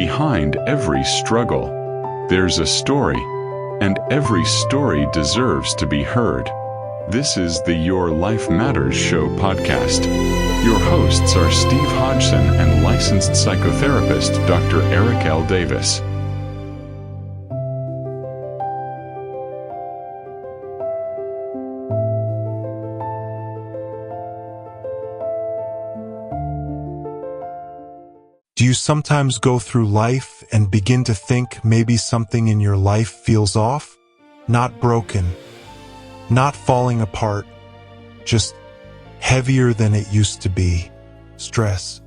behind every struggle, there's a story, and every story deserves to be heard. This is the Your Life Matters Show podcast. Your hosts are Steve Hodgson and licensed psychotherapist Dr. Eric L. Davis. Do you sometimes go through life and begin to think maybe something in your life feels off? Not broken, not falling apart, just heavier than it used to be. Stress,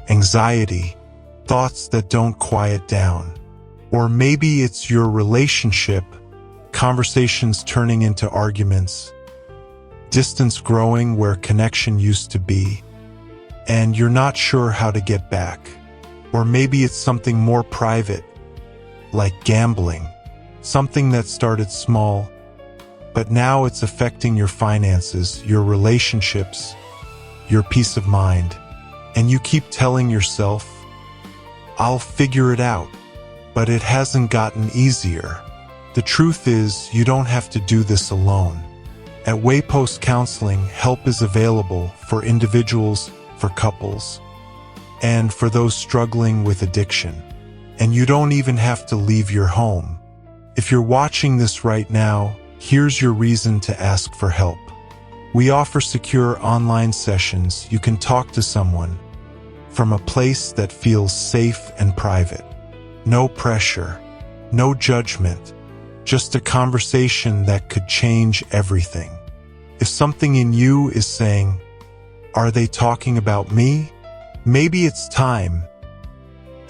anxiety, thoughts that don't quiet down. Or maybe it's your relationship, conversations turning into arguments, distance growing where connection used to be, and you're not sure how to get back. Or maybe it's something more private, like gambling, something that started small, but now it's affecting your finances, your relationships, your peace of mind. And you keep telling yourself, I'll figure it out, but it hasn't gotten easier. The truth is, you don't have to do this alone. At Waypost Counseling, help is available for individuals, for couples, and for those struggling with addiction. And you don't even have to leave your home. If you're watching this right now, here's your reason to ask for help. We offer secure online sessions. You can talk to someone from a place that feels safe and private. No pressure, no judgment, just a conversation that could change everything. If something in you is saying, "Are they talking about me?" Maybe it's time.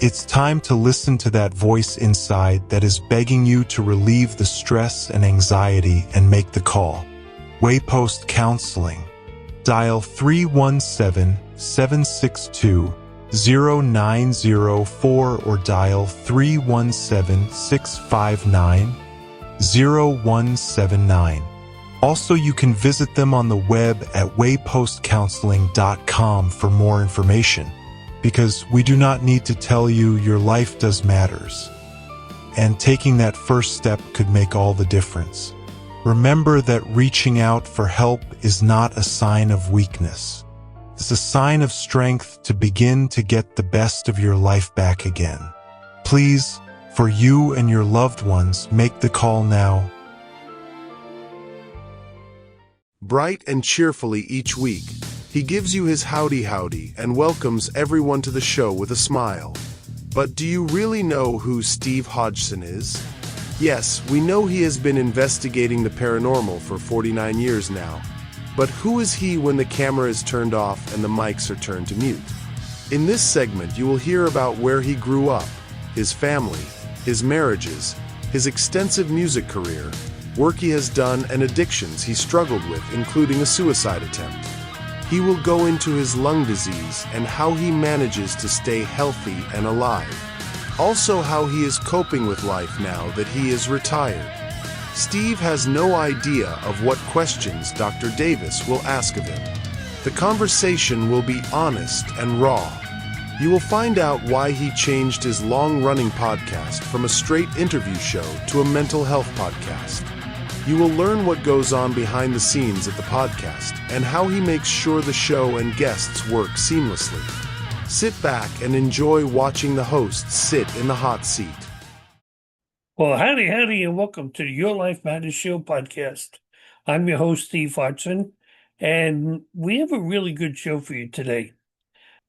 It's time to listen to that voice inside that is begging you to relieve the stress and anxiety and make the call. Waypost Counseling. Dial 317-762-0904 or dial 317-659-0179. Also, you can visit them on the web at waypostcounseling.com for more information, because we do not need to tell you your life does matters, and taking that first step could make all the difference. Remember that reaching out for help is not a sign of weakness. It's a sign of strength to begin to get the best of your life back again. Please, for you and your loved ones, make the call now. Bright and cheerfully each week, he gives you his howdy and welcomes everyone to the show with a smile. But do you really know who Steve Hodgson is? Yes, we know he has been investigating the paranormal for 49 years now. But who is he when the camera is turned off and the mics are turned to mute? In this segment, you will hear about where he grew up, his family, his marriages, his extensive music career, work he has done, and addictions he struggled with, including a suicide attempt. He will go into his lung disease and how he manages to stay healthy and alive. Also, how he is coping with life now that he is retired. Steve has no idea of what questions Dr. Davis will ask of him. The conversation will be honest and raw. You will find out why he changed his long-running podcast from a straight interview show to a mental health podcast. You will learn what goes on behind the scenes at the podcast and how he makes sure the show and guests work seamlessly. Sit back and enjoy watching the hosts sit in the hot seat. Well, howdy, and welcome to the Your Life Matters Show podcast. I'm your host, Steve Hodgson, and we have a really good show for you today.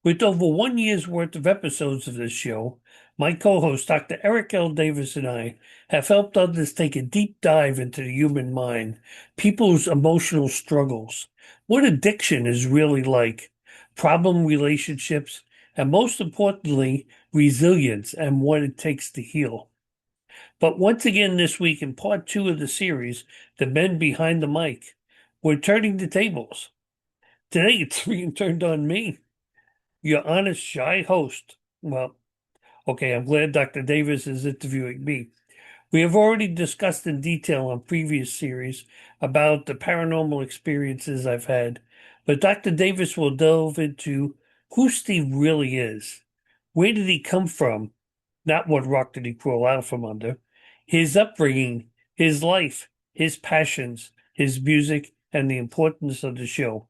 With over 1 year's worth of episodes of this show, my co-host, Dr. Eric L. Davis, and I have helped others take a deep dive into the human mind, people's emotional struggles, what addiction is really like, problem relationships, and most importantly, resilience and what it takes to heal. But once again this week, in part 2 of the series, The Men Behind the Mic, we're turning the tables. Today it's being turned on me, your honest, shy host. Well, okay, I'm glad Dr. Davis is interviewing me. We have already discussed in detail on previous series about the paranormal experiences I've had, but Dr. Davis will delve into who Steve really is. Where did he come from? Not what rock did he crawl out from under. His upbringing, his life, his passions, his music, and the importance of the show.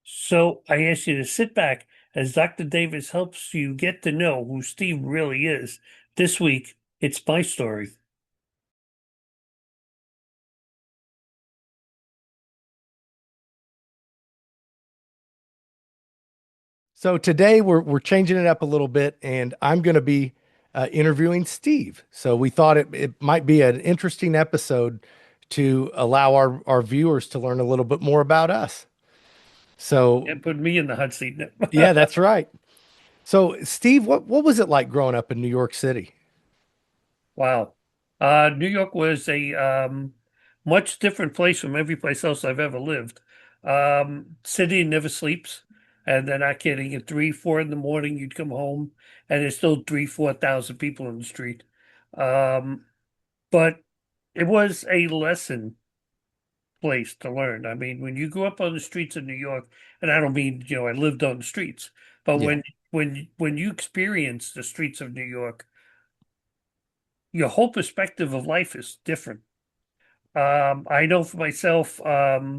So I ask you to sit back as Dr. Davis helps you get to know who Steve really is. This week, it's my story. So today we're changing it up a little bit, and I'm going to be interviewing Steve. So we thought it might be an interesting episode to allow our viewers to learn a little bit more about us. So And put me in the hot seat now. yeah, that's right. So Steve, what was it like growing up in New York City? Wow. New York was a much different place from every place else I've ever lived. City never sleeps, and they're not kidding. At 3, 4 in the morning, you'd come home, and there's still 3, 4,000 people in the street. Um, but it was a lesson place to learn. I mean, when you grew up on the streets of New York, and I don't mean, I lived on the streets, but Yeah. when you experience the streets of New York, your whole perspective of life is different. I know for myself, I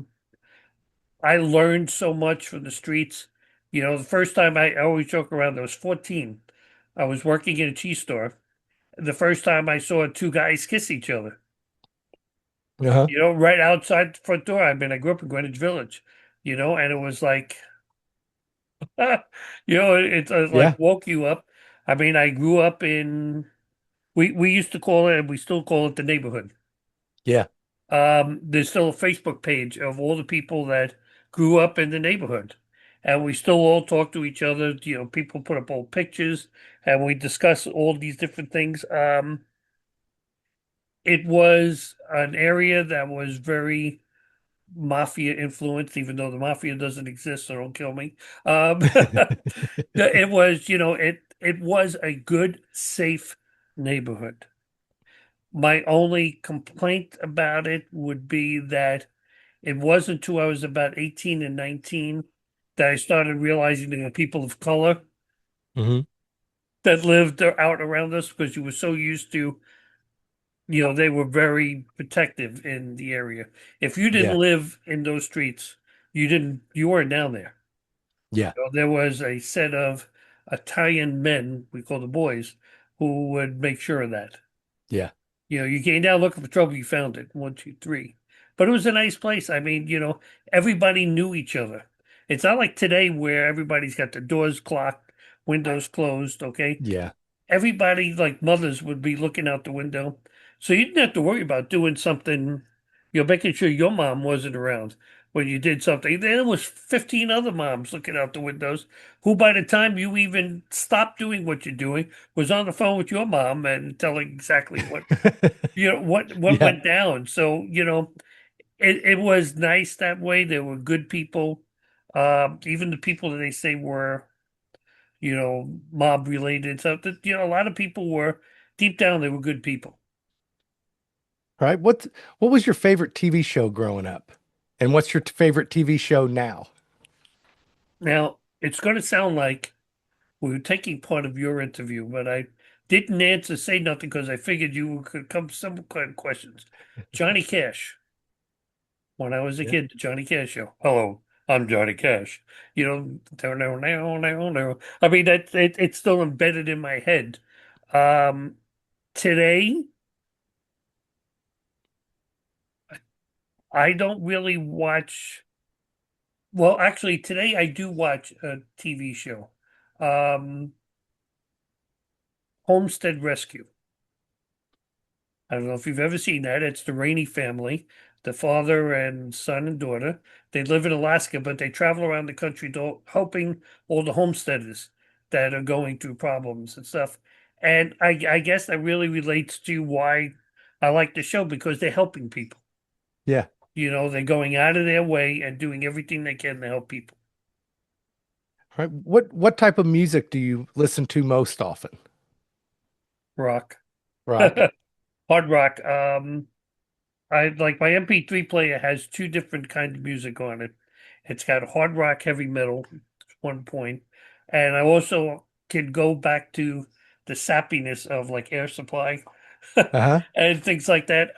learned so much from the streets. The first time I always joke around, I was 14. I was working in a cheese store. The first time I saw two guys kiss each other, Uh-huh. right outside the front door. I mean, I grew up in Greenwich Village, and it was like, it's like Yeah. woke you up. I mean, I grew up we used to call it, and we still call it the neighborhood. Yeah. There's still a Facebook page of all the people that grew up in the neighborhood. And we still all talk to each other. People put up old pictures and we discuss all these different things. It was an area that was very mafia influenced, even though the mafia doesn't exist, so don't kill me. It was, it was a good, safe neighborhood. My only complaint about it would be that it wasn't until I was about 18 and 19 that I started realizing there were people of color Hmm. that lived out around us because you were so used to, they were very protective in the area. If you didn't Yeah. live in those streets, you weren't down there. Yeah. There was a set of Italian men, we call the boys, who would make sure of that. Yeah. You came down looking for trouble, you found it. One, two, three. But it was a nice place. I mean, everybody knew each other. It's not like today where everybody's got their doors clocked, windows closed, okay? Yeah. Everybody, like mothers, would be looking out the window. So you didn't have to worry about doing something, making sure your mom wasn't around when you did something. There was 15 other moms looking out the windows who, by the time you even stopped doing what you're doing, was on the phone with your mom and telling exactly what Yeah. went down. So, it was nice that way. There were good people. Even the people that they say were, mob related stuff that, a lot of people were deep down, they were good people. Right. What was your favorite TV show growing up? And what's your favorite TV show now? Now, it's going to sound like we were taking part of your interview, but I didn't say nothing because I figured you could come with some kind of questions. Johnny Cash. When I was a Yeah. kid, the Johnny Cash show. Hello, I'm Johnny Cash. No. I mean, it's still embedded in my head. Um, Today, I don't really watch. Well, actually, today I do watch a TV show, um, Homestead Rescue. I don't know if you've ever seen that. It's the Rainey family, the father and son and daughter. They live in Alaska, but they travel around the country helping all the homesteaders that are going through problems and stuff. And I guess that really relates to why I like the show because they're helping people. Yeah. They're going out of their way and doing everything they can to help people. Right. What type of music do you listen to most often? Rock. Rock. Hard rock. I like my MP3 player has two different kinds of music on it. It's got hard rock, heavy metal, 1 point, and I also can go back to the sappiness of like Air Supply Uh-huh. and things like that.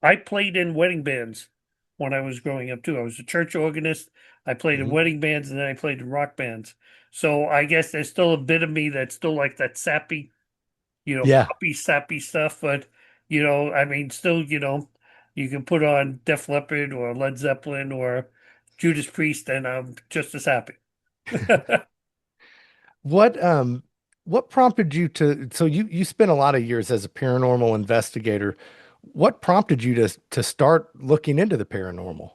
I played in wedding bands when I was growing up too. I was a church organist. I played in Hmm. wedding bands and then I played in rock bands. So I guess there's still a bit of me that's still like that sappy, Yeah. puppy sappy stuff. But, I mean, still, you can put on Def Leppard or Led Zeppelin or Judas Priest and I'm just as happy. What what prompted you to so you spent a lot of years as a paranormal investigator. What prompted you to start looking into the paranormal?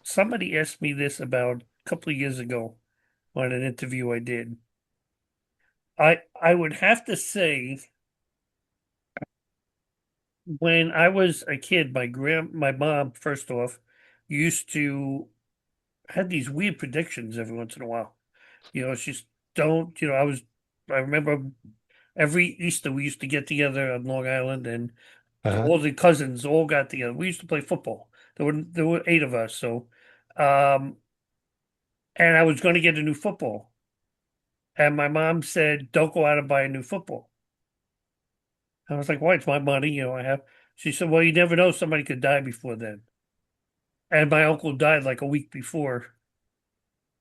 Somebody asked me this about a couple of years ago on an interview I did. I would have to say when I was a kid, my mom, first off, used to had these weird predictions every once in a while. She's don't, I remember every Easter we used to get together on Long Island and Uh-huh. all the cousins all got together. We used to play football. There were eight of us, so um and I was going to get a new football. And my mom said, "Don't go out and buy a new football." I was like, "Why? It's my money, I have." She said, "Well, you never know, somebody could die before then." And my uncle died like a week before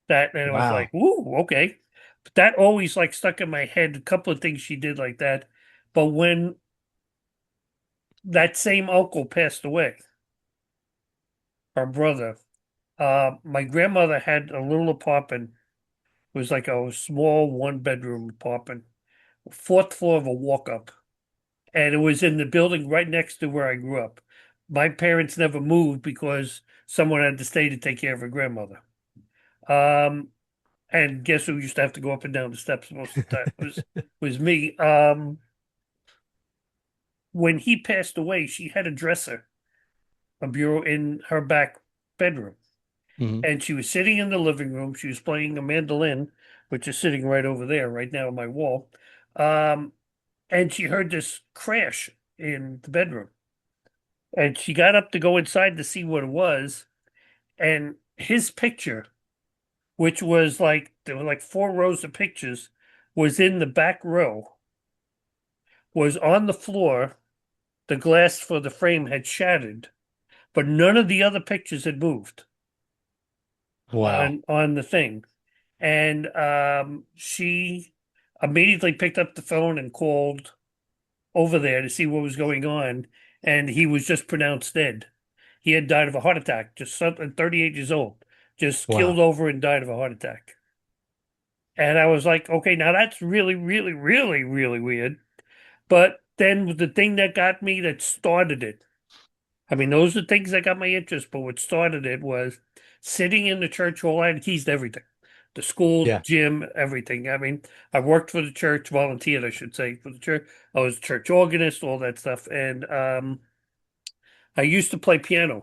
that, and I was like, Wow. "Ooh, okay." But that always like stuck in my head. A couple of things she did like that. But when that same uncle passed away, our brother, my grandmother had a little apartment. It was like a small one-bedroom apartment, fourth floor of a walk-up. And it was in the building right next to where I grew up. My parents never moved because someone had to stay to take care of her grandmother. Um, and guess who used to have to go up and down the steps most of the time? Was me. When he passed away, she had a dresser, a bureau in her back bedroom, Hmm. and she was sitting in the living room. She was playing a mandolin, which is sitting right over there, right now on my wall. Um, and she heard this crash in the bedroom. And she got up to go inside to see what it was. And his picture, which was like, there were like four rows of pictures, was in the back row, was on the floor. The glass for the frame had shattered, but none of the other pictures had moved Wow. on the thing. And she immediately picked up the phone and called over there to see what was going on. And he was just pronounced dead. He had died of a heart attack, just something 38 years old, just killed Wow. over and died of a heart attack. And I was like, okay, now that's really, really, really, really weird. But then the thing that got me that started it, I mean, those are things that got my interest, but what started it was sitting in the church hall. I had keys to everything, the school, Yeah. gym, everything. I mean, I worked for the church, volunteered, I should say, for the church. I was a church organist, all that stuff. And I used to play piano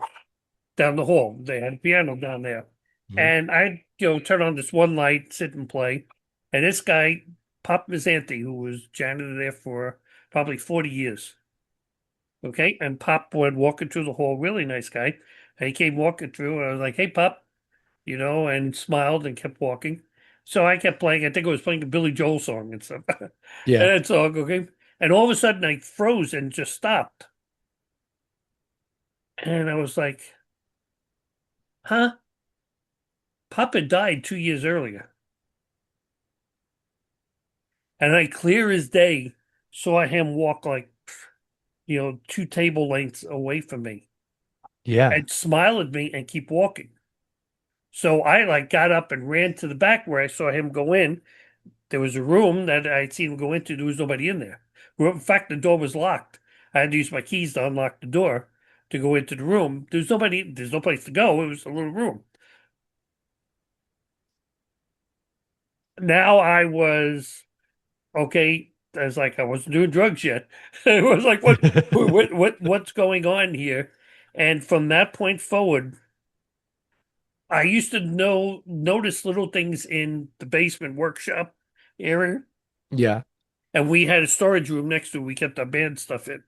down the hall. They had a piano down there. Mhm. And I, turn on this one light, sit and play. And this guy, Pop Mazzanti, who was janitor there for probably 40 years. Okay. And Pop would walking through the hall, really nice guy. And he came walking through, and I was like, "Hey, Pop," and smiled and kept walking. So I kept playing. I think I was playing a Billy Joel song and stuff. And Yeah. that song, okay. And all of a sudden I froze and just stopped. And I was like, huh? Papa died 2 years earlier. And I clear as day saw him walk like, two table lengths away from me Yeah. and smile at me and keep walking. So I like got up and ran to the back where I saw him go in. There was a room that I'd seen him go into. There was nobody in there. Well, in fact, the door was locked. I had to use my keys to unlock the door to go into the room. There's nobody, there's no place to go. It was a little room. Now I was okay. I was like, I wasn't doing drugs yet. I was like, what's going on here? And from that point forward, I used to notice little things in the basement workshop area, Yeah. and we had a storage room next to it. We kept our band stuff in.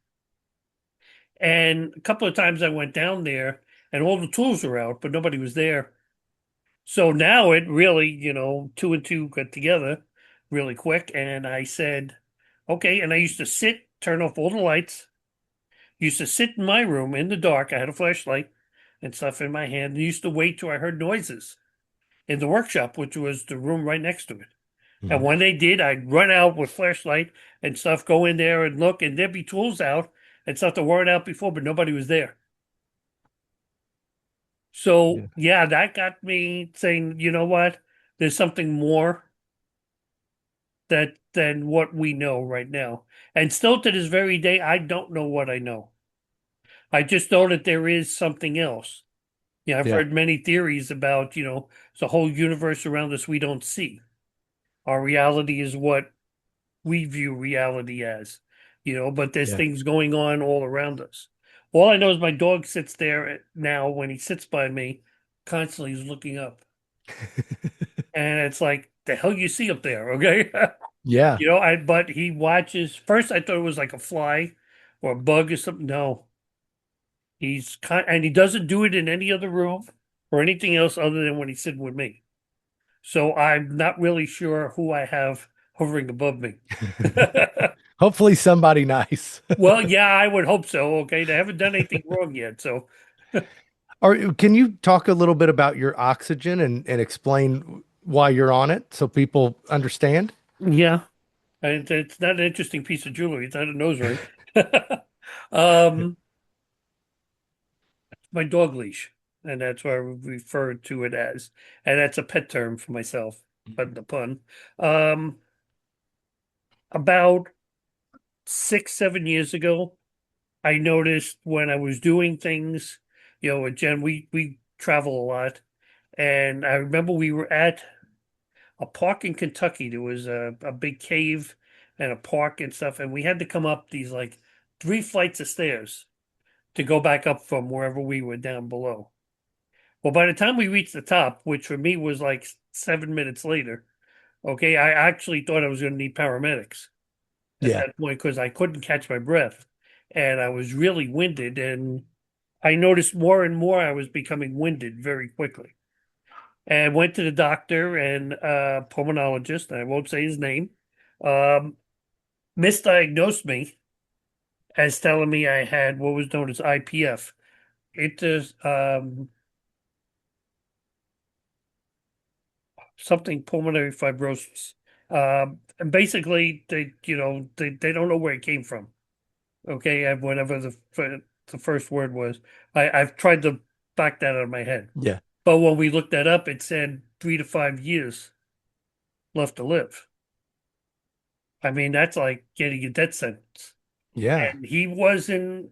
And a couple of times I went down there, and all the tools were out, but nobody was there. So now it really, two and two got together. really quick. And I said, okay. And I used to sit, turn off all the lights, used to sit in my room in the dark. I had a flashlight and stuff in my hand, and used to wait till I heard noises in the workshop, which was the room right next to it. And Mhm. when they did, I'd run out with flashlight and stuff, go in there and look, and there'd be tools out and stuff that weren't out before, but nobody was there. Yeah. So yeah, that got me saying, you know what? There's something more that than what we know right now. And still to this very day, I don't know what I know. I just know that there is something else. Yeah, I've Yeah. heard many theories about, the whole universe around us we don't see. Our reality is what we view reality as, but there's Yeah. things going on all around us. All I know is my dog sits there now when he sits by me, constantly is looking up. And it's like, the hell you see up there, okay? Yeah. But he watches. First, I thought it was like a fly or a bug or something. No, and he doesn't do it in any other room or anything else other than when he's sitting with me. So I'm not really sure who I have hovering above me. Hopefully somebody nice. Well, yeah, I would hope so. Okay, they haven't done anything wrong yet, so Or can you talk a little bit about your oxygen and explain why you're on it so people understand? yeah, and it's not an interesting piece of jewelry. It's not a nose ring. um, my dog leash, and that's what I refer to it as, and that's a pet term for myself. Pardon the pun. Um, about 6, 7 years ago, I noticed when I was doing things, with Jen, we travel a lot, and I remember we were at a park in Kentucky. There was a big cave and a park and stuff, and we had to come up these like 3 flights of stairs to go back up from wherever we were down below. Well, by the time we reached the top, which for me was like 7 minutes later, okay, I actually thought I was going to need paramedics at Yeah. that point because I couldn't catch my breath and I was really winded. And I noticed more and more I was becoming winded very quickly. And went to the doctor and pulmonologist, and I won't say his name, um, misdiagnosed me as telling me I had what was known as IPF. It is something pulmonary fibrosis. And basically, they don't know where it came from. Okay, and whatever the first word was, I've tried to back that out of my head. Yeah. But when we looked that up, it said 3 to 5 years left to live. I mean, that's like getting a death sentence. Yeah. And he wasn't,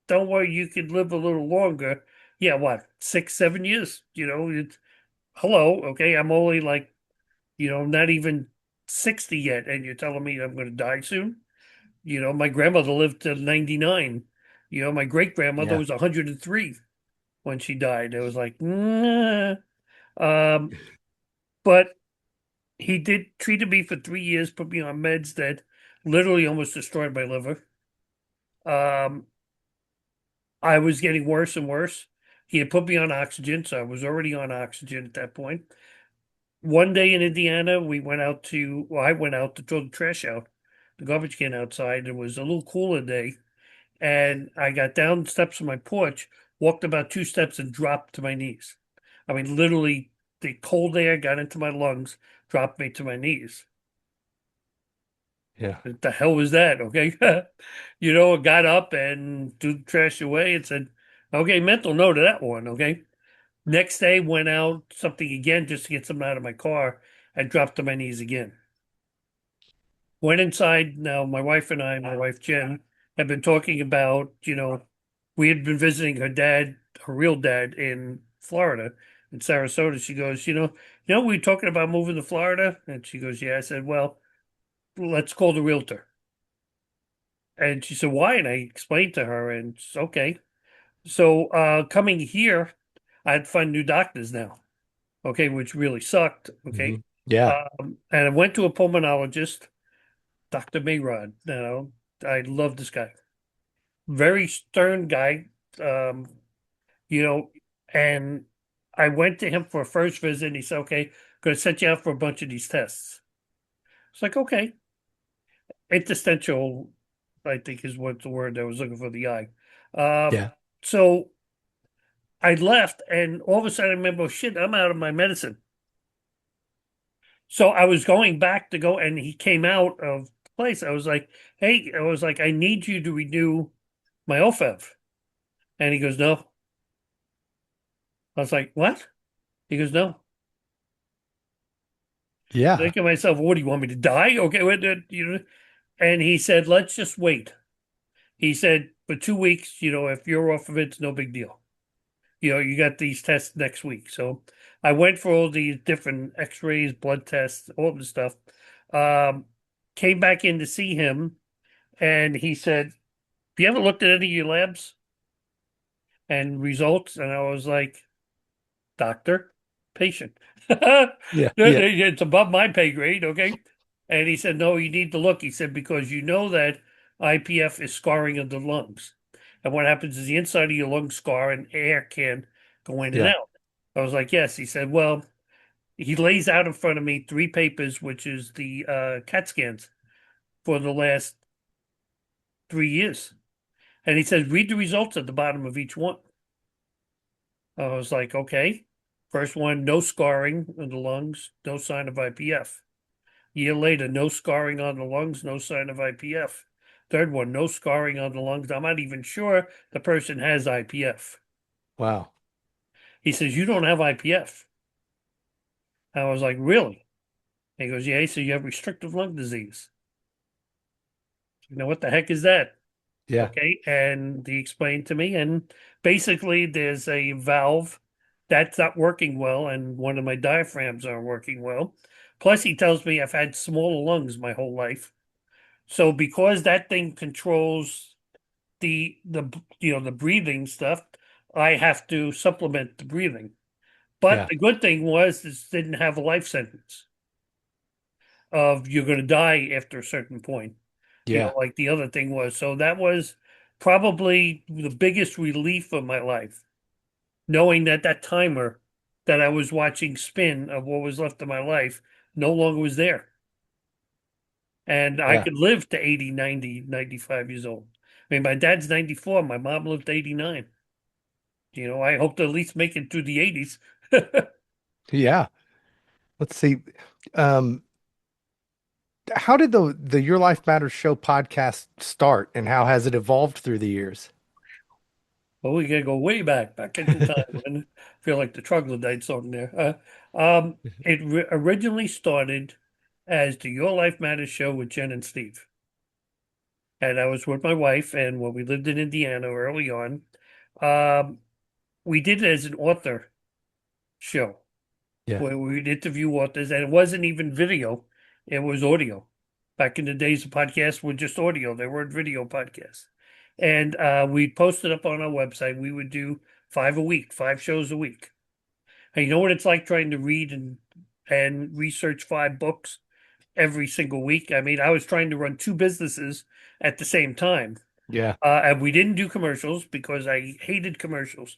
don't worry, you could live a little longer. Yeah, what, 6, 7 years? Hello, okay, I'm only like, not even 60 yet, and you're telling me I'm going to die soon? My grandmother lived to 99. My great grandmother Yeah. was 103 when she died. It was like, nah. Um, but he did treated me for 3 years, put me on meds that literally almost destroyed my liver. Um, I was getting worse and worse. He had put me on oxygen, so I was already on oxygen at that point. One day in Indiana, I went out to throw the trash out, the garbage can outside. It was a little cooler day, and I got down the steps of my porch, walked about 2 steps, and dropped to my knees. I mean, literally, the cold air got into my lungs, dropped me to my knees. Yeah. What the hell was that? Okay. I got up and threw the trash away and said, okay, mental note of that one. Okay. Next day, went out something again just to get something out of my car and dropped to my knees again. Went inside. Now, my wife Jen, have been talking about, we had been visiting her dad, her real dad in Florida, in Sarasota. She goes, we were talking about moving to Florida. And she goes, yeah. I said, well, let's call the realtor. And she said, why? And I explained to her, and it's okay. So coming here, I had to find new doctors now, okay, which really sucked, Hmm. okay. Yeah. And I went to a pulmonologist, Dr. Mayrod. I love this guy. Very stern guy, um, you know, and I went to him for a first visit, and he said, okay, going to set you out for a bunch of these tests. It's like, okay. Interstitial, I think is what the word I was looking for, the eye. Yeah. So I left, and all of a sudden I remember, oh, shit, I'm out of my medicine. So I was going back to go, and he came out of the place. I was like, hey, I was like, I need you to renew my OFEV. And he goes, no. I was like, what? He goes, no. Yeah. Thinking to myself, what do you want me to die? Okay, you know. And he said, let's just wait. He said, for 2 weeks, if you're off of it, it's no big deal. You got these tests next week. So I went for all these different x-rays, blood tests, all the stuff. Um, Came back in to see him, and he said, have you ever looked at any of your labs and results? And I was like, doctor, patient. Yeah. Yeah. It's above my pay grade, okay? And he said, no, you need to look. He said, because you know that IPF is scarring of the lungs. And what happens is the inside of your lungs scar and air can go in and Yeah. out. I was like, yes. He said, well, he lays out in front of me 3 papers, which is the CAT scans for the last 3 years. And he says, read the results at the bottom of each one. I was like, okay. First one, no scarring in the lungs, no sign of IPF. Year later, no scarring on the lungs, no sign of IPF. Third one, no scarring on the lungs. I'm not even sure the person has IPF. Wow. He says, you don't have IPF. I was like, really? He goes, yeah. So you have restrictive lung disease. What the heck is that? Yeah. Okay. And he explained to me, and basically there's a valve that's not working well, and one of my diaphragms aren't working well. Plus, he tells me I've had smaller lungs my whole life. So because that thing controls the breathing stuff, I have to supplement the breathing. But Yeah. the good thing was this didn't have a life sentence of you're going to die after a certain point, Yeah. like the other thing was. So that was probably the biggest relief of my life, knowing that that timer that I was watching spin of what was left of my life no longer was there. And I Yeah. could live to 80, 90, 95 years old. I mean, my dad's 94. My mom lived to 89. I hope to at least make it through the 80s. Yeah. Let's see. Um, how did the Your Life Matters show podcast start and how has it evolved through the years? Well, we gotta go way back into time. And I feel like the troglodytes on there. It originally started as the Your Life Matters show with Jen and Steve. And I was with my wife, and when we lived in Indiana early on, um, we did it as an author show Yeah. where we would interview authors, and it wasn't even video, it was audio. Back in the days, of podcasts were just audio, they weren't video podcasts. And we posted up on our website. We would do 5 a week, 5 shows a week. And you know what it's like trying to read and research 5 books every single week? I mean, I was trying to run 2 businesses at the same time. Yeah. And we didn't do commercials because I hated commercials.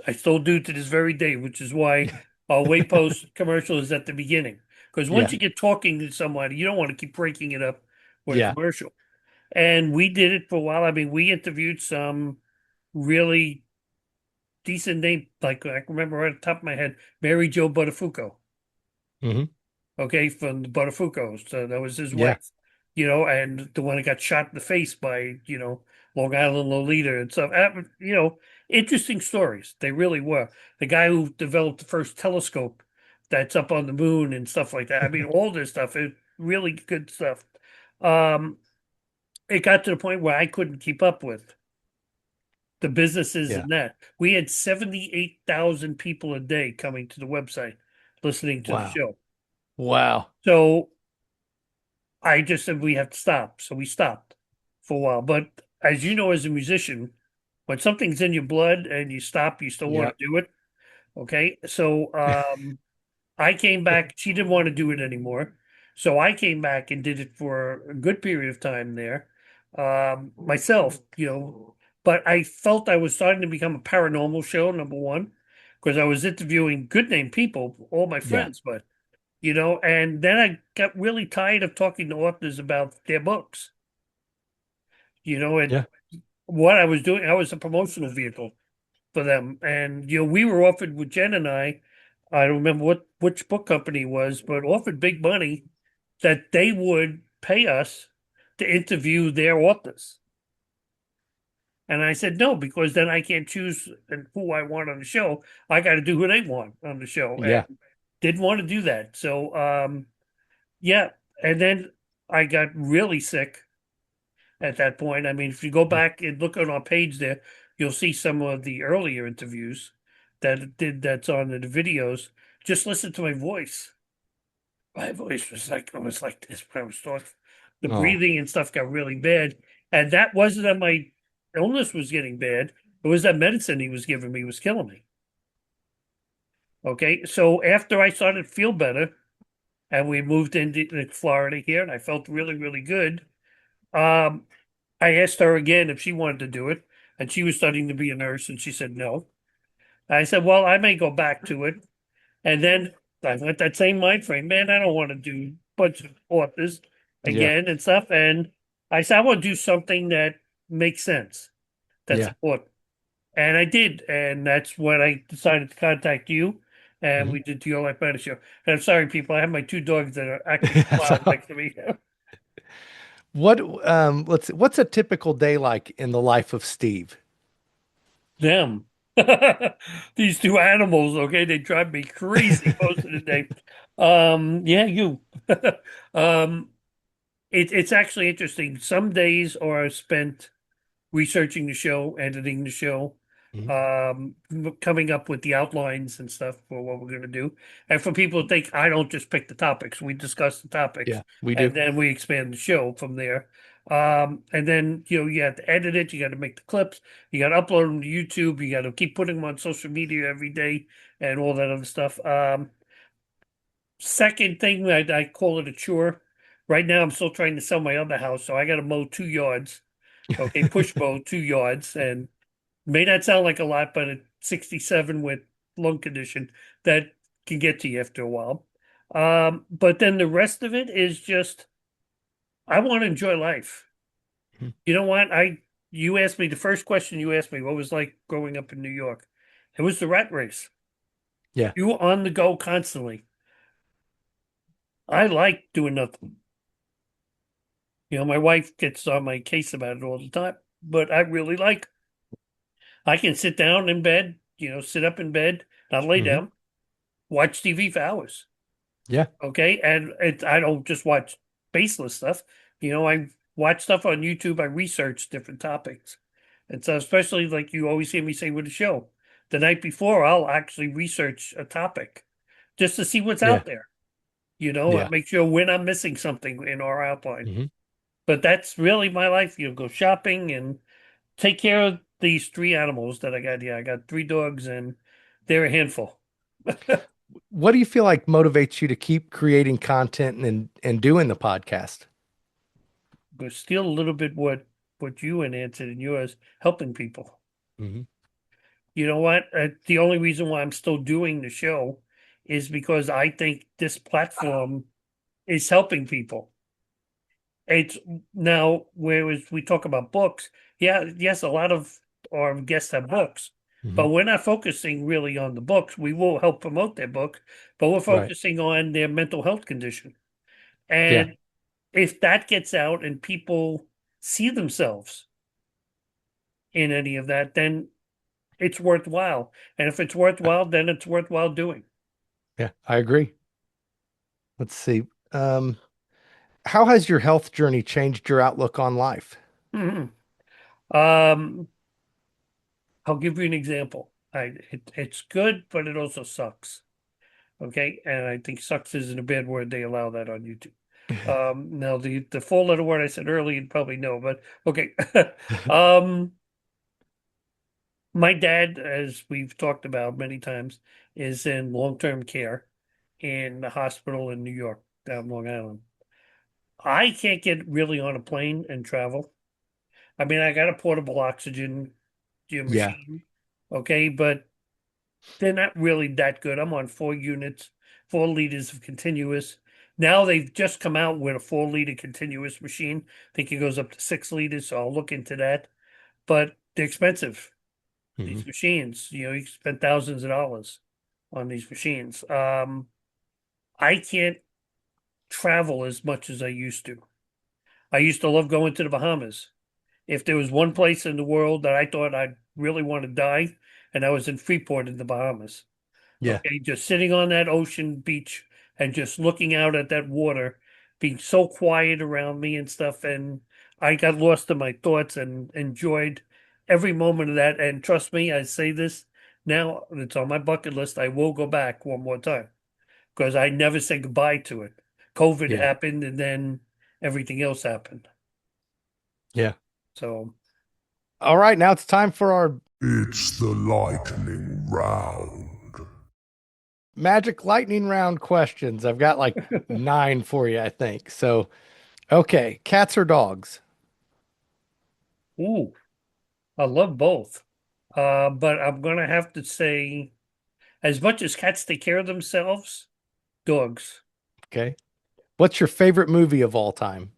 I still do to this very day, which is why our way post commercial is at the beginning. Because once Yeah. you get talking to somebody, you don't want to keep breaking it up with a Yeah. commercial. And we did it for a while. I mean, we interviewed some really decent name, like I can remember right at the top of my head, Mary Jo Buttafuoco. Hmm. Okay, from the Buttafuocos. So that was his Yeah. wife, and the one that got shot in the face by, Long Island Lolita and stuff. Interesting stories. They really were. The guy who developed the first telescope that's up on the moon and stuff like that. I mean, all this stuff is really good stuff. Um, it got to the point where I couldn't keep up with the businesses Yeah. and that. We had 78,000 people a day coming to the website listening to the Wow. show. Wow. So I just said we have to stop. So we stopped for a while. But as you know, as a musician, when something's in your blood and you stop, you still want Yeah. to do it. Okay. So I came back. She didn't want to do it anymore. So I came back and did it for a good period of time there myself, But I felt I was starting to become a paranormal show, number one, because I was interviewing good name people, all my Yeah. friends, but and then I got really tired of talking to authors about their books, and Yeah. what I was doing, I was a promotional vehicle for them. And, we were offered with Jen and I don't remember which book company it was, but offered big money that they would pay us to interview their authors. And I said no, because then I can't choose who I want on the show. I got to do who they want on the show, Yeah. and didn't want to do that. So, yeah. And then I got really sick at that point. I mean, if you go back and look on our page there, you'll see some of the earlier interviews that's on the videos. Just listen to my voice. My voice was like almost like this when I was talking. The Oh, breathing and stuff got really bad. And that wasn't that my illness was getting bad. It was that medicine he was giving me was killing me. Okay. So after I started to feel better and we moved into Florida here and I felt really, really good. Um, I asked her again if she wanted to do it, and she was studying to be a nurse, and she said no. I said, well, I may go back to it. And then I went that same mind frame, man, I don't want to do a bunch of authors yeah. again and stuff. And I said, I want to do something that makes sense, that's Yeah. important. And I did. And that's when I decided to contact you. And Mhm. we did the Your Life Matters show. And I'm sorry, people, I have my two dogs that are acting wild So, next to me. what let's see, what's a typical day like in the life of Steve? Them. These two animals, okay, they drive me crazy most of the day. Yeah, you. Um, it's actually interesting. Some days are spent researching the show, editing the show, Mhm. um, coming up with the outlines and stuff for what we're going to do. And for people to think, I don't just pick the topics, we discuss the topics Yeah, we do. and then we expand the show from there. And then, you have to edit it, you got to make the clips, you got to upload them to YouTube, you got to keep putting them on social media every day and all that other stuff. Second thing, I call it a chore. Right now, I'm still trying to sell my other house, so I got to mow 2 yards. Okay, push mow 2 yards, and may not sound like a lot, but at 67 with lung condition, that can get to you after a while. But then the rest of it is just I want to enjoy life. Mhm. You know what? You asked me the first question you asked me, what was like growing up in New York? It was the rat race. Yeah. You were on the go constantly. I like doing nothing. My wife gets on my case about it all the time, but I really like I can sit down in bed, sit up in bed, not lay Hmm. down, watch TV for hours. Yeah. Okay. And I don't just watch baseless stuff. I watch stuff on YouTube. I research different topics. And so, especially like you always hear me say with the show, the night before, I'll actually research a topic just to see what's Yeah. out there, Yeah. and make sure when I'm missing something in our outline. Hmm. But that's really my life. Go shopping and take care of these three animals that I got here. I got three dogs and they're a handful. What do you feel like motivates you to keep creating content and doing the podcast? But steal a little bit what you and answered in yours, helping people. Hmm. You know what? The only reason why I'm still doing the show is because I think this platform is helping people. It's now, whereas we talk about books, yeah, yes, a lot of our guests have books, Hmm. but we're not focusing really on the books. We will help promote their book, but we're Right. focusing on their mental health condition. Yeah. And if that gets out and people see themselves in any of that, then it's worthwhile. And if it's worthwhile, then it's worthwhile doing. Yeah. I agree. Let's see. How has your health journey changed your outlook on life? Mhm. Um, I'll give you an example. It's good, but it also sucks. Okay, and I think sucks isn't a bad word. They allow that on YouTube. Now the full letter word I said earlier, you'd probably know, but okay. um, my dad, as we've talked about many times, is in long-term care in the hospital in New York, down Long Island. I can't get really on a plane and travel. I mean, I got a portable oxygen Yeah. machine, okay, but they're not really that good. I'm on 4 units. 4 liters of continuous. Now they've just come out with a 4 liter continuous machine. I think it goes up to 6 liters, so I'll look into that. But they're expensive, Mhm. these machines. You spend thousands of dollars on these machines. I can't travel as much as I used to. I used to love going to the Bahamas. If there was one place in the world that I thought I'd really want to die, and I was in Freeport in the Bahamas. Yeah. Okay, just sitting on that ocean beach and just looking out at that water, being so quiet around me and stuff. And I got lost in my thoughts and enjoyed every moment of that. And trust me, I say this now, it's on my bucket list. I will go back one more time because I never said goodbye to it. COVID Yeah. happened and then everything else happened. Yeah. So, All right, now it's time for our It's the lightning round. magic lightning round questions. I've got like 9 for you, I think. So, okay, cats or dogs? ooh, I love both. But I'm gonna have to say, as much as cats take care of themselves, dogs. Okay. What's your favorite movie of all time?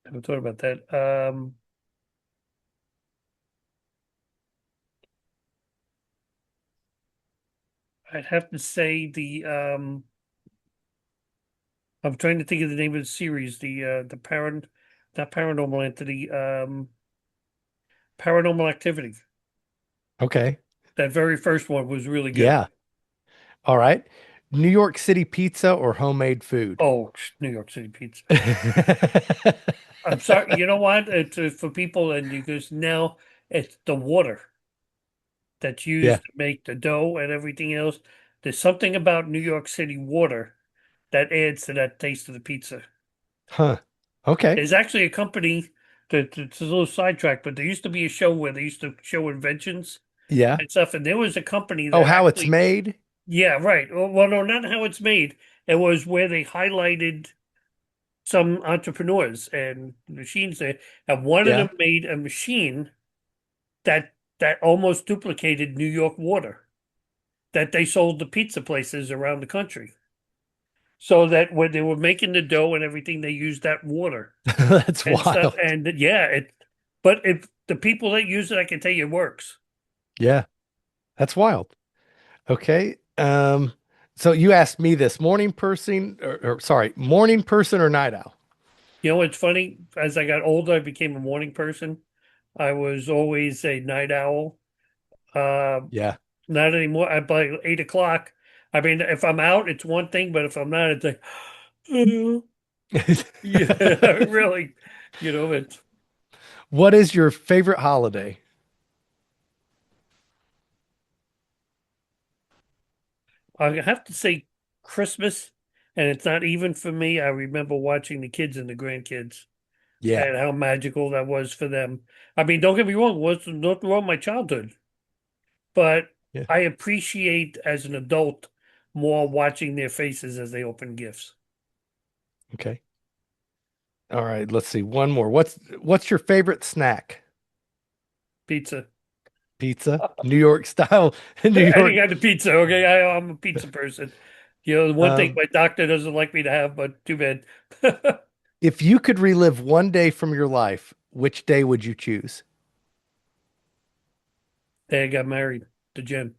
I haven't thought about that. I'd have to say I'm trying to think of the name of the series, not Paranormal Entity, Paranormal Activity. Okay. That very first one was really good. Yeah. All right. New York City pizza or homemade food? Oh, New York City pizza. I'm sorry. You know what? It's for people, and because now it's the water that's Yeah. used to make the dough and everything else. There's something about New York City water that adds to that taste of the pizza. Huh. Okay. There's actually a company that it's a little sidetrack, but there used to be a show where they used to show inventions Yeah. and stuff, and there was a company Oh, that how it's actually, made? yeah, right. Well, no, not how it's made. It was where they highlighted some entrepreneurs and machines there, and one of Yeah. them made a machine that almost duplicated New York water that they sold to pizza places around the country. So that when they were making the dough and everything, they used that water That's and stuff. wild. And yeah, but if the people that use it, I can tell you it works. Yeah. That's wild. Okay. So you asked me this morning person or sorry, morning person or night owl? You know, it's funny. As I got older, I became a morning person. I was always a night owl. Uh, Yeah. Not anymore. I by 8 o'clock. I mean, if I'm out, it's one thing, but if I'm not, it's like, yeah, really, it's. What is your favorite holiday? I have to say Christmas, and it's not even for me. I remember watching the kids and the grandkids Yeah. and how magical that was for them. I mean, don't get me wrong, it was nothing wrong with my childhood, but Yeah. I appreciate as an adult more watching their faces as they open gifts. Okay. All right, let's see. One more. What's your favorite snack? Pizza. Pizza? New York style. New Any York. kind of pizza, okay? I'm a pizza person. The one thing Um, my doctor doesn't like me to have, but too bad. if you could relive one day from your life, which day would you choose? They got married to Jen.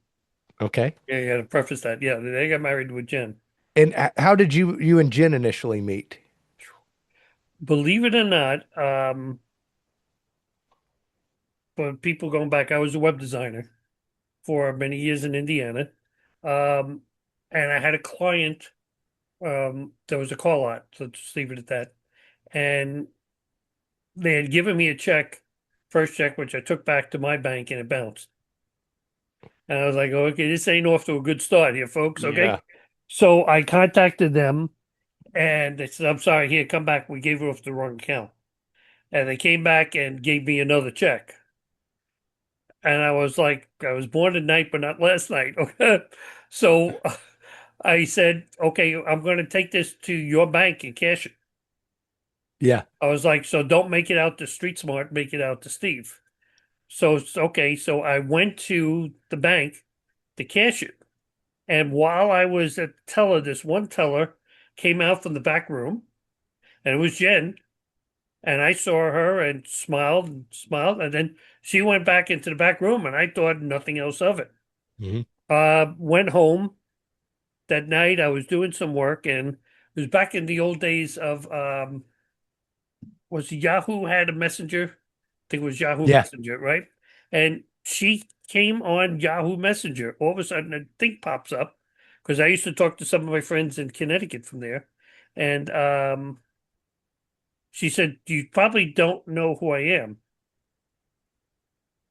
Okay. Yeah, you got to preface that. Yeah, they got married with Jen. And how did you and Jen initially meet? Believe it or not, but people going back, I was a web designer for many years in Indiana. Um, and I had a client, that was a call out, so just leave it at that. And they had given me a check, first check, which I took back to my bank and it bounced. And I was like, oh, okay, this ain't off to a good start here, folks. Okay. Yeah. So I contacted them and they said, I'm sorry, here, come back. We gave you off the wrong account. And they came back and gave me another check. And I was like, I was born tonight, but not last night. Okay. So I said, okay, I'm going to take this to your bank and cash it. Yeah. I was like, so don't make it out to Street Smart, make it out to Steve. So, okay. So I went to the bank. to cash it. And while I was at the teller, this one teller came out from the back room, and it was Jen. And I saw her and smiled, and then she went back into the back room, and I thought nothing else of it. Mhm. Went home that night. I was doing some work, and it was back in the old days of was Yahoo had a messenger? I think it was Yahoo Yeah. Messenger, right? And she came on Yahoo Messenger. All of a sudden, a thing pops up because I used to talk to some of my friends in Connecticut from there, and she said, "You probably don't know who I am."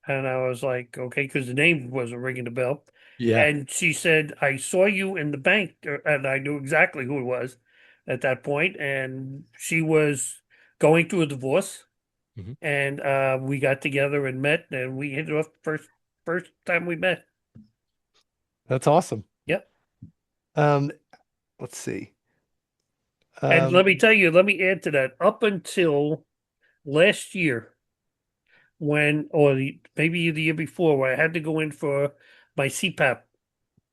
And I was like, okay, because the name wasn't ringing the bell. Yeah. And she said, I saw you in the bank, and I knew exactly who it was at that point. And she was going through a divorce, Mhm. and we got together and met, and we hit it off first time we met. That's awesome. Yep. Um, let's see. And let me Um, tell you, let me add to that. Up until last year, maybe the year before, where I had to go in for my CPAP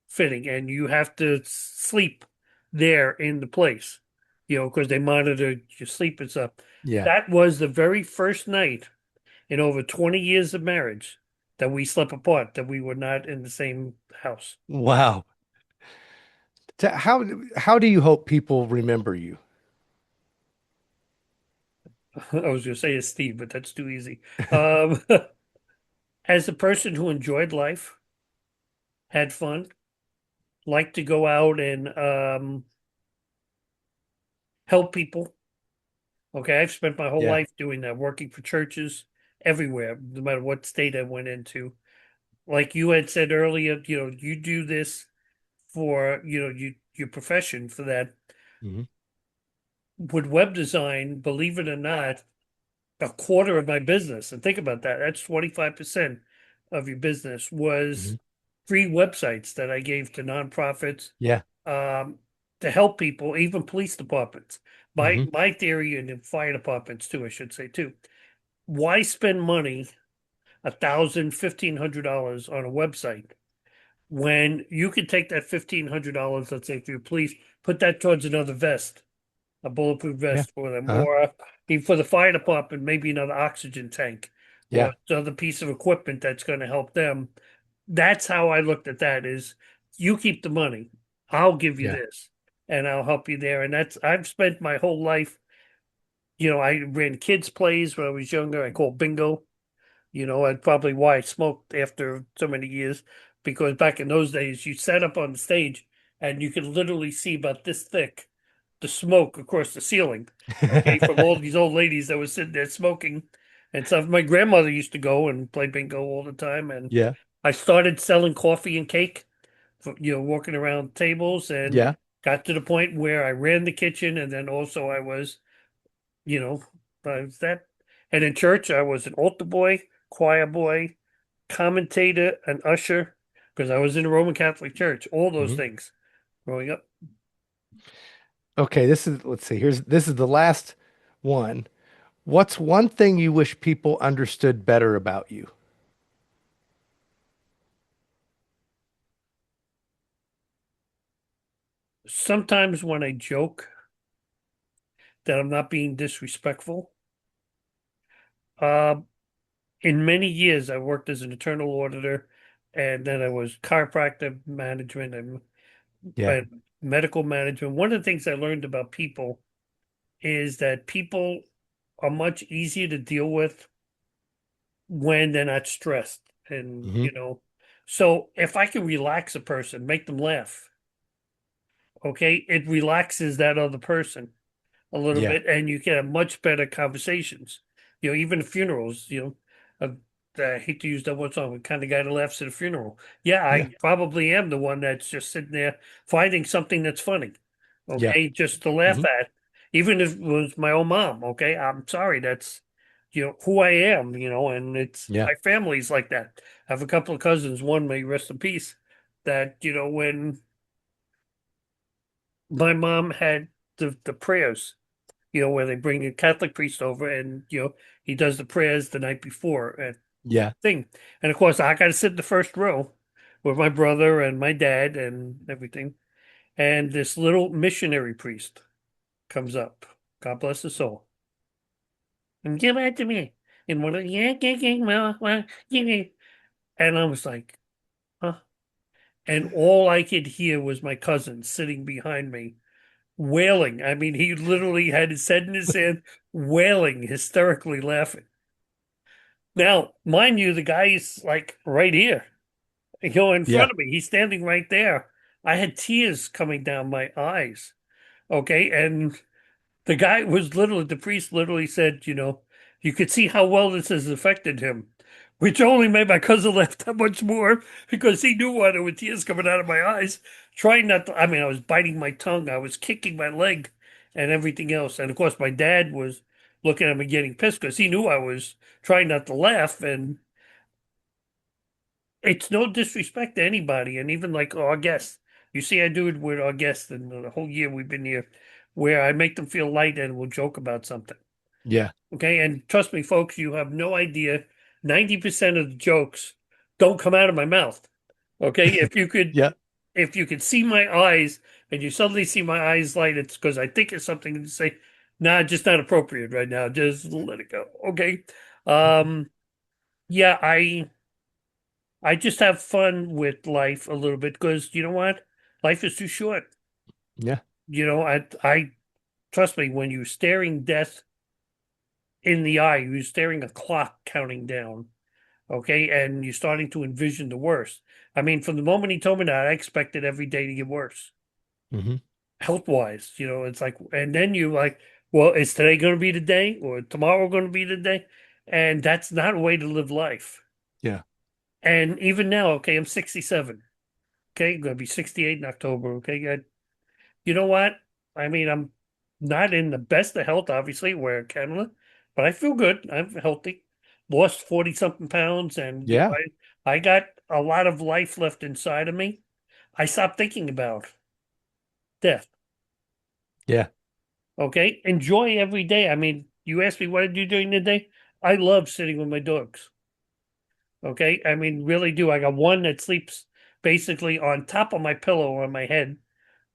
fitting, and you have to sleep there in the place, because they monitor your sleep and stuff. yeah. That was the very first night in over 20 years of marriage that we slept apart, that we were not in the same house. Wow. How do you hope people remember you? I was going to say it's Steve, but that's too easy. Um, as a person who enjoyed life, had fun, liked to go out and help people. Okay, I've spent my whole Yeah. life doing that, working for churches everywhere, no matter what state I went into. Like you had said earlier, you do this for, your profession for that. Mhm. With web design, believe it or not, a quarter of my business, and think about that, that's 25% of your business was Mhm. free websites that I gave to nonprofits, Yeah. um, to help people, even police departments. My Hmm. my theory, and the fire departments too, I should say too. Why spend money, $1,000, $1,500 on a website when you could take that $1,500, let's say for your police, put that towards another vest, a bulletproof Yeah. vest for them, Uh-huh. or even for the fire department, maybe another oxygen tank or Yeah. another piece of equipment that's going to help them. That's how I looked at that is you keep the money. I'll give you Yeah. this and I'll help you there. And I've spent my whole life, I ran kids plays when I was younger. I called bingo. And probably why I smoked after so many years, because back in those days, you sat up on the stage and you could literally see about this thick the smoke across the ceiling. Okay, from all these old ladies that were sitting there smoking and stuff. My grandmother used to go and play bingo all the time, and Yeah. I started selling coffee and cake, walking around tables, and Yeah. got to the point where I ran the kitchen, and then also I was, you know, I was that. And in church, I was an altar boy, choir boy, commentator, an usher, because I was in the Roman Catholic Church. All those Hmm. things growing up. Okay, let's see. This is the last one. What's one thing you wish people understood better about you? Sometimes when I joke that I'm not being disrespectful, uh, in many years I worked as an internal auditor, and then I was chiropractor management Yeah. and medical management. One of the things I learned about people is that people are much easier to deal with when they're not stressed. And, Hmm. so if I can relax a person, make them laugh, okay, it relaxes that other person a little Yeah. bit, and you can have much better conversations. Even funerals, I hate to use that one song, the kind of guy that laughs at a funeral. Yeah, Yeah. I probably am the one that's just sitting there finding something that's funny, Yeah. okay, just to laugh Hmm. at, even if it was my own mom, okay. I'm sorry, that's who I am, and it's Yeah. my family's like that. I have a couple of cousins, one may rest in peace, that when my mom had the prayers, where they bring a Catholic priest over and, he does the prayers the night before at Yeah. thing. And of course, I got to sit in the first row with my brother and my dad and everything. And this little missionary priest comes up. God bless his soul. And give it to me. And one of and I was like, huh? And all I could hear was my cousin sitting behind me wailing. I mean, he literally had his head in his hand, wailing, hysterically laughing. Now, mind you, the guy's like right here, in Yeah. front of me. He's standing right there. I had tears coming down my eyes. Okay. And the guy was literally, the priest literally said, you could see how well this has affected him, which only made my cousin laugh that much more because he knew why there were tears coming out of my eyes. Trying not to, I mean, I was biting my tongue, I was kicking my leg and everything else. And of course, my dad was looking at me getting pissed because he knew I was trying not to laugh. And it's no disrespect to anybody. And even like our guests, you see, I do it with our guests, and the whole year we've been here, where I make them feel light and we'll joke about something. Yeah. Okay. And trust me, folks, you have no idea. 90% of the jokes don't come out of my mouth. Okay. Yeah. If you could see my eyes and you suddenly see my eyes light, it's because I think it's something to say, nah, just not appropriate right now. Just let it go. Okay. Um, yeah, I just have fun with life a little bit because you know what? Life is too short. Yeah. I trust me, when you're staring death in the eye, you're staring a clock counting down, okay, and you're starting to envision the worst. I mean, from the moment he told me that, I expected every day to get worse, Hmm. health wise. It's like, and then you like, well, is today going to be the day or tomorrow going to be the day? And that's not a way to live life. Yeah. And even now, okay, I'm 67. Okay, I'm going to be 68 in October. Okay, you know what? I mean, I'm not in the best of health, obviously, we're in Canada, but I feel good. I'm healthy. Lost 40 something pounds, and Yeah. I got a lot of life left inside of me. I stopped thinking about death. Yeah. Okay, enjoy every day. I mean, you asked me what I do during the day. I love sitting with my dogs. Okay, I mean, really do. I got one that sleeps basically on top of my pillow on my head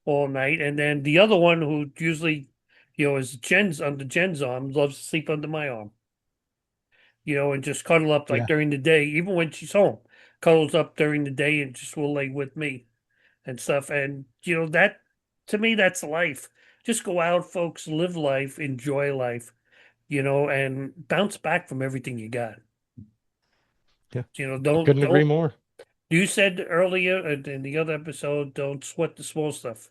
all night. And then the other one who usually, is Jen's under Jen's arm, loves to sleep under my arm, and just cuddle up like Yeah. during the day, even when she's home, cuddles up during the day and just will lay with me and stuff. And, that to me, that's life. Just go out, folks, live life, enjoy life, and bounce back from everything you got. Yeah. I Don't, couldn't agree don't, more. you said earlier in the other episode, don't sweat the small stuff.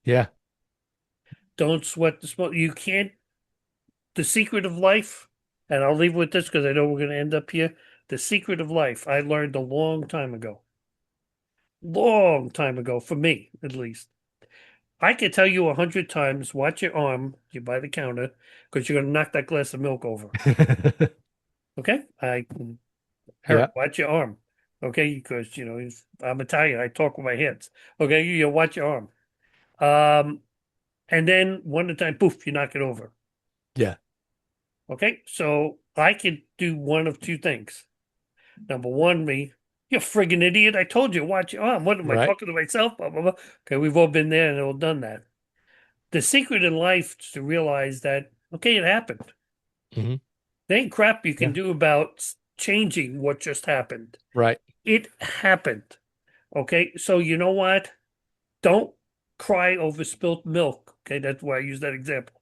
Yeah. Don't sweat the small. You can't The secret of life, and I'll leave with this because I know we're going to end up here. The secret of life, I learned a long time ago, for me at least. I could tell you 100 times, watch your arm, you by the counter, because you're going to knock that glass of milk over. Okay? Yeah. Eric, watch your arm. Okay? Because, I'm Italian, I talk with my hands. Okay? You watch your arm. And then one at a time, poof, you knock it over. Yeah. Okay? So I could do one of two things. Number one, me, you friggin' idiot. I told you, watch your arm. What am I Right. talking to myself? Blah, blah, blah. Okay, we've all been there and all done that. The secret in life is to realize that, okay, it happened. Hmm. There ain't crap you can Yeah. do about changing what just happened. Right. It happened. Okay, so you know what? Don't cry over spilt milk. Okay, that's why I use that example.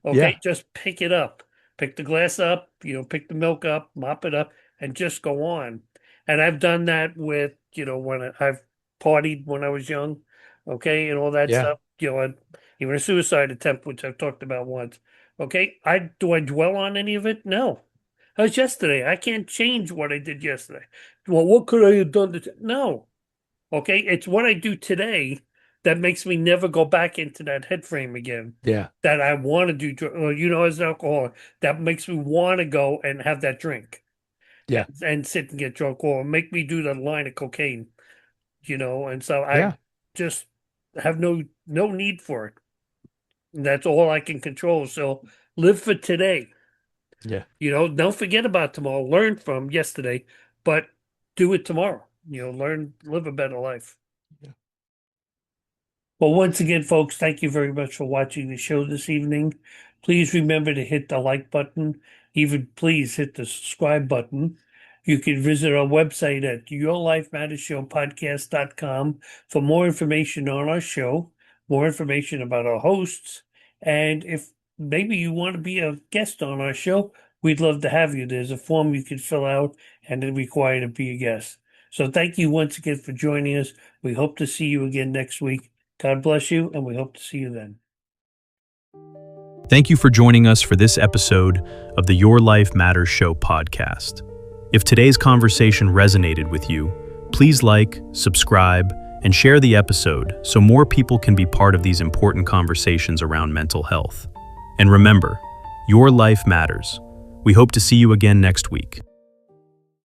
Okay, Yeah. just pick it up. Pick the glass up, pick the milk up, mop it up, and just go on. And I've done that with, when I've partied when I was young, okay, and all that Yeah. stuff, and even a suicide attempt, which I've talked about once. Okay, do I dwell on any of it? No. That was yesterday. I can't change what I did yesterday. Well, what could I have done? No. Okay, it's what I do today that makes me never go back into that head frame again. Yeah. That I want to do, as an alcoholic, that makes me want to go and have that drink Yeah. and sit and get drunk, or make me do that line of cocaine, and so I Yeah. just have no need for it. And that's all I can control. So live for today. Yeah. Don't forget about tomorrow. Learn from yesterday, but do it tomorrow. live a better life. Yeah. Well, once again, folks, thank you very much for watching the show this evening. Please remember to hit the like button. Even please hit the subscribe button. You can visit our website at yourlifemattersshowpodcast.com for more information on our show, more information about our hosts, and if maybe you want to be a guest on our show, we'd love to have you. There's a form you can fill out and then require to be a guest. So thank you once again for joining us. We hope to see you again next week. God bless you, and we hope to see you then. Thank you for joining us for this episode of the Your Life Matters Show podcast. If today's conversation resonated with you, please like, subscribe, and share the episode so more people can be part of these important conversations around mental health. And remember, your life matters. We hope to see you again next week.